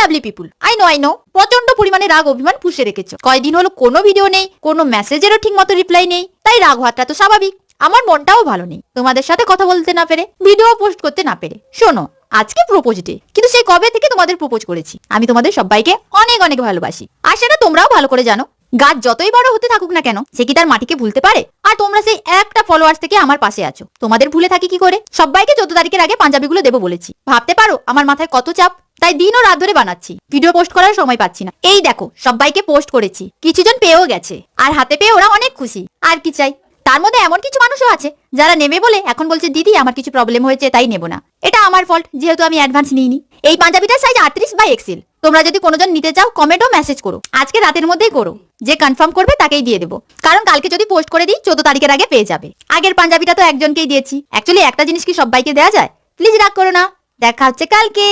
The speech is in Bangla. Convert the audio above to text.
লাভলি পিপুল, আই নো প্রচন্ড পরিমাণে রাগ অভিমান পুষে রেখেছো। কয়দিন হলো কোনো ভিডিও নেই, কোনো মেসেজেরও ঠিক মতো রিপ্লাই নেই, তাই রাগ হওয়াটা তো স্বাভাবিক। আমার মনটাও ভালো নেই তোমাদের সাথে কথা বলতে না পেরে, ভিডিও পোস্ট করতে না পেরে। শোনো, আজকে প্রপোজ ডে, কিন্তু সেই কবে থেকে তোমাদের প্রপোজ করেছি। আমি তোমাদের সবাইকে অনেক অনেক ভালোবাসি, আর সেটা তোমরাও ভালো করে জানো। গাছ যতই বড় হতে থাকুক না কেন, সে কি তার মাটিকে ভুলতে পারে? আর তোমরা সেই একটা ফলোয়ার্স থেকে আমার পাশে আছো, তোমাদের ভুলে থাকি কি করে? সবাইকে 14 তারিখের আগে পাঞ্জাবিগুলো দেবো বলেছি। ভাবতে পারো আমার মাথায় কত চাপ, তাই দিন ও রাত ধরে বানাচ্ছি, ভিডিও পোস্ট করার সময় পাচ্ছি না। এই দেখো সবাইকে পোস্ট করেছি, কিছুজন পেয়েও গেছে, আর হাতে পেয়ে ওরা অনেক খুশি। আর কি চাই? তার মধ্যে এমন কিছু মানুষও আছে যারা নেবে বলে এখন বলছে দিদি আমার কিছু প্রবলেম হয়েছে তাই নেব না। এটা আমার ফল্ট, যেহেতু আমি অ্যাডভান্স নিইনি। এই পাঞ্জাবিটার সাইজ 38/XL। তোমরা যদি কোনোজন নিতে চাও কমেন্ট ও মেসেজ করো, আজকে রাতের মধ্যেই করো। যে কনফার্ম করবে তাকেই দিয়ে দেবো, কারণ কালকে যদি পোস্ট করে দিই 14 তারিখের আগে পেয়ে যাবে। আগের পাঞ্জাবিটা তো একজনকেই দিয়েছি। অ্যাকচুয়ালি একটা জিনিস কি সবাইকে দেওয়া যায়? প্লিজ রাগ করো না, দেখা হচ্ছে কালকে।